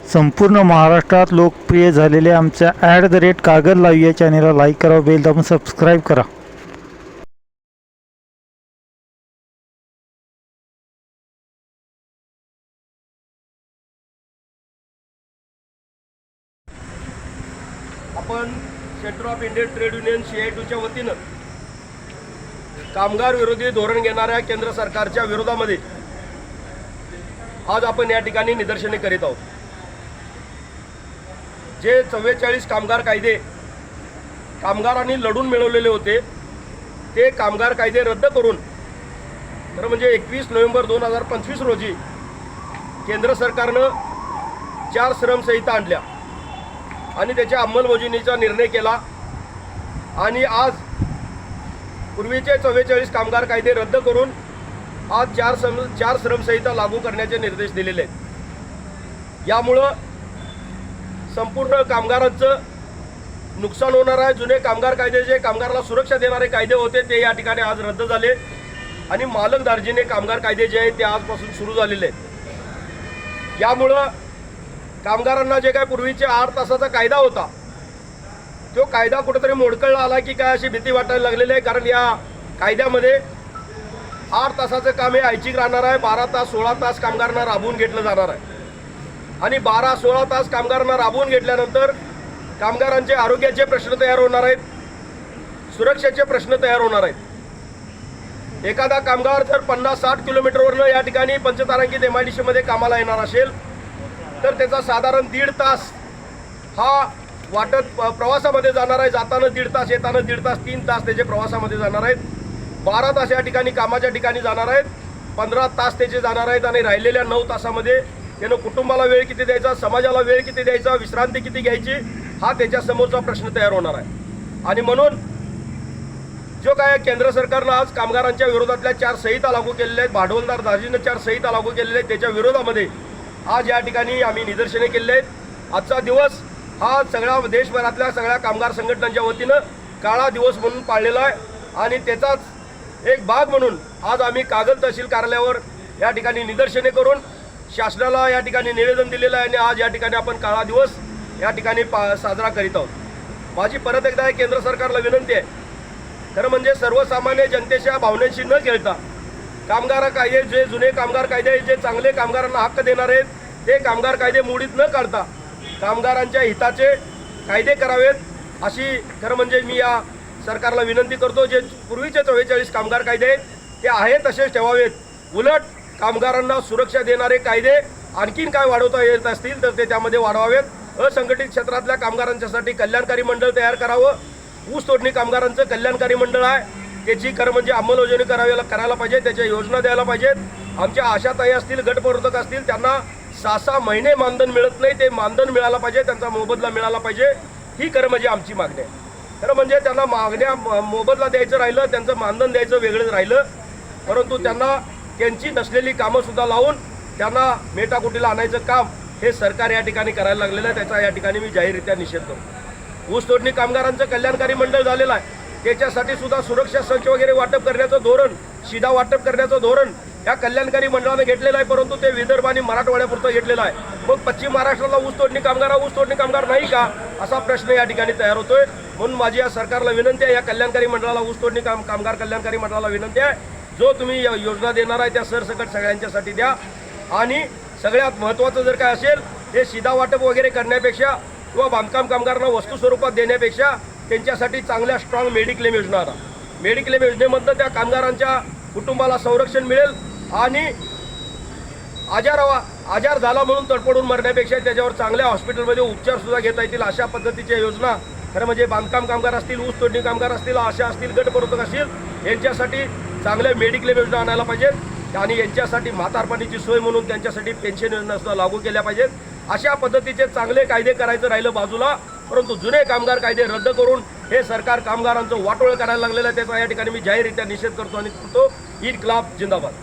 संपूर्ण महाराष्ट्रात लोकप्रिय झालेल्या आमच्या @कागद लाईव्ह या चॅनेलला लाईक करा, बेल दाबून सबस्क्राईब करा. आपण centre of Indian trade union CITUच्या वतीनं कामगार विरोधी धोरण घेणाऱ्या केंद्र सरकारच्या विरोधामध्ये आज आपण या ठिकाणी निदर्शने करीत आहोत. जे 44 कामगार कायदे कामगारांनी लढून मिळवलेले होते ते कामगार कायदे रद्द करून तर म्हणजे 21 नोव्हेंबर 2025 रोजी केंद्र सरकारनं 4 श्रमसंहिता आणल्या आणि त्याच्या अंमलबजावणीचा निर्णय केला आणि आज पूर्वीचे 44 कामगार कायदे रद्द करून आज 4 श्रमसंहिता लागू करण्याचे निर्देश दिलेले आहेत. यामुळं संपूर्ण कामगारांचं नुकसान होणार आहे. जुने कामगार कायदे जे कामगाराला सुरक्षा देणारे कायदे होते ते या ठिकाणी आज रद्द झाले आणि मालक दार्जिने कामगार कायदे जे आहेत ते आजपासून सुरू झालेले आहेत. यामुळं कामगारांना जे काय पूर्वीचे 8 तासाचा कायदा होता तो कायदा कुठेतरी मोडकळला आला की काय अशी भीती वाटायला लागलेली आहे. कारण या कायद्यामध्ये 8 तासाचं काम हे ऐच्छिक राहणार आहे. 12 तास 16 तास कामगारांना राबवून घेतलं जाणार आहे आणि 12-16 तास कामगारांना राबवून घेतल्यानंतर कामगारांचे आरोग्याचे प्रश्न तयार होणार आहेत, सुरक्षेचे प्रश्न तयार होणार आहेत. एखादा कामगार जर 50-60 किलोमीटरवरनं या ठिकाणी पंचतारांकित MIDC मध्ये कामाला येणार असेल तर त्याचा साधारण 1.5 तास हा वाटत प्रवासामध्ये जाणार आहे. जाताना 1.5 तास, येताना 1.5 तास, 3 तास त्याचे प्रवासामध्ये जाणार आहेत. 12 तास या ठिकाणी कामाच्या ठिकाणी जाणार आहेत, 15 तास त्याचे जाणार आहेत आणि राहिलेल्या 9 तासामध्ये त्यानं कुटुंबाला वेळ किती द्यायचा, समाजाला वेळ किती द्यायचा, विश्रांती किती घ्यायची हा त्याच्यासमोरचा प्रश्न तयार होणार आहे. आणि म्हणून जो काय केंद्र सरकारनं आज कामगारांच्या विरोधातल्या 4 संहिता लागू केलेल्या आहेत, भांडवलदार दार्जिने 4 संहिता लागू केलेल्या आहेत, त्याच्या विरोधामध्ये आज या ठिकाणी आम्ही निदर्शने केलेली आहेत. आजचा दिवस हा सगळ्या देशभरातल्या सगळ्या कामगार संघटनांच्या वतीनं काळा दिवस म्हणून पाळलेला आहे आणि त्याचाच एक भाग म्हणून आज आम्ही कागद तहसील कार्यालयावर या ठिकाणी निदर्शने करून शासनाला या ठिकाणी निवेदन दिलेलं आहे आणि आज या ठिकाणी आपण काळा दिवस या ठिकाणी साजरा करीत आहोत. माझी परत एकदा केंद्र सरकारला विनंती आहे, खरं म्हणजे सर्वसामान्य जनतेच्या भावनेशी न खेळता कामगार कायदे, जे जुने कामगार कायदे, जे चांगले कामगारांना हक्क देणार आहेत ते कामगार कायदे मोडीत न काढता कामगारांच्या हिताचे कायदे करावेत अशी खरं म्हणजे मी या सरकारला विनंती करतो. जे पूर्वीचे 44 कामगार कायदे आहेत ते आहे तसेच ठेवावेत. उलट कामगारांना सुरक्षा देणारे कायदे आणखीन काय वाढवता येत असतील तर ते त्यामध्ये वाढवावेत. असंघटित क्षेत्रातल्या कामगारांच्यासाठी कल्याणकारी मंडळ तयार करावं. ऊस तोडणी कामगारांचं कल्याणकारी मंडळ आहे, त्याची खरं म्हणजे अंमलबजावणी करायला पाहिजे, त्याच्या योजना द्यायला पाहिजेत. आमच्या आशाताई असतील, गटप्रवर्तक असतील, त्यांना 6-6 महिने मानधन मिळत नाही, ते मानधन मिळालं पाहिजे, त्यांचा मोबदला मिळाला पाहिजे. ही खरं म्हणजे आमची मागणी आहे. खरं म्हणजे त्यांना मोबदला द्यायचं राहिलं, त्यांचं मानधन द्यायचं वेगळंच राहिलं, परंतु त्यांना त्यांची नसलेली कामंसुद्धा लावून त्यांना मेटाकुटीला आणायचं काम हे सरकार या ठिकाणी करायला लागलेलं आहे. त्याचा या ठिकाणी मी जाहीररित्या निषेध करतो. ऊस तोडणी कामगारांचं कल्याणकारी मंडळ झालेलं आहे, त्याच्यासाठी सुद्धा सुरक्षा संच वगैरे वाटप करण्याचं धोरण, शिधा वाटप करण्याचं धोरण या कल्याणकारी मंडळानं घेतलेलं आहे, परंतु ते विदर्भ आणि मराठवाड्यापुरतं घेतलेलं आहे. मग पश्चिम महाराष्ट्राला ऊस तोडणी कामगार नाही का असा प्रश्न या ठिकाणी तयार होतोय. म्हणून माझी या सरकारला विनंती आहे, या कल्याणकारी मंडळाला, ऊस तोडणी कामगार कल्याणकारी मंडळाला विनंती आहे, जो तुम्ही योजना देणार आहे त्या सरसकट सगळ्यांच्यासाठी द्या. आणि सगळ्यात महत्त्वाचं जर काय असेल हे शिधा वाटप वगैरे करण्यापेक्षा किंवा बांधकाम कामगारांना वस्तू स्वरूपात देण्यापेक्षा त्यांच्यासाठी चांगल्या स्ट्रॉंग मेडिक्लेम योजना आणा. मेडिक्लेम योजनेमधनं त्या कामगारांच्या कुटुंबाला संरक्षण मिळेल आणि आजार झाला म्हणून तडपडून मरण्यापेक्षा त्याच्यावर चांगल्या हॉस्पिटलमध्ये उपचारसुद्धा घेता येतील अशा पद्धतीच्या योजना खरं म्हणजे बांधकाम कामगार असतील, ऊस तोडणी कामगार असतील, आशा असतील, गटप्रवर्तक असतील, यांच्यासाठी चांगल्या मेडिक्लेम योजना आणायला पाहिजेत आणि यांच्यासाठी म्हातारपणीची सोय म्हणून त्यांच्यासाठी पेन्शन योजनासुद्धा लागू केल्या पाहिजेत. अशा पद्धतीचे चांगले कायदे करायचं राहिलं बाजूला, परंतु जुने कामगार कायदे रद्द करून हे सरकार कामगारांचं वाटोळं करायला लागलेलं आहे. त्याचा या ठिकाणी मी जाहीररित्या निषेध करतो आणि करतो. इन्क्लाब जिंदाबाद.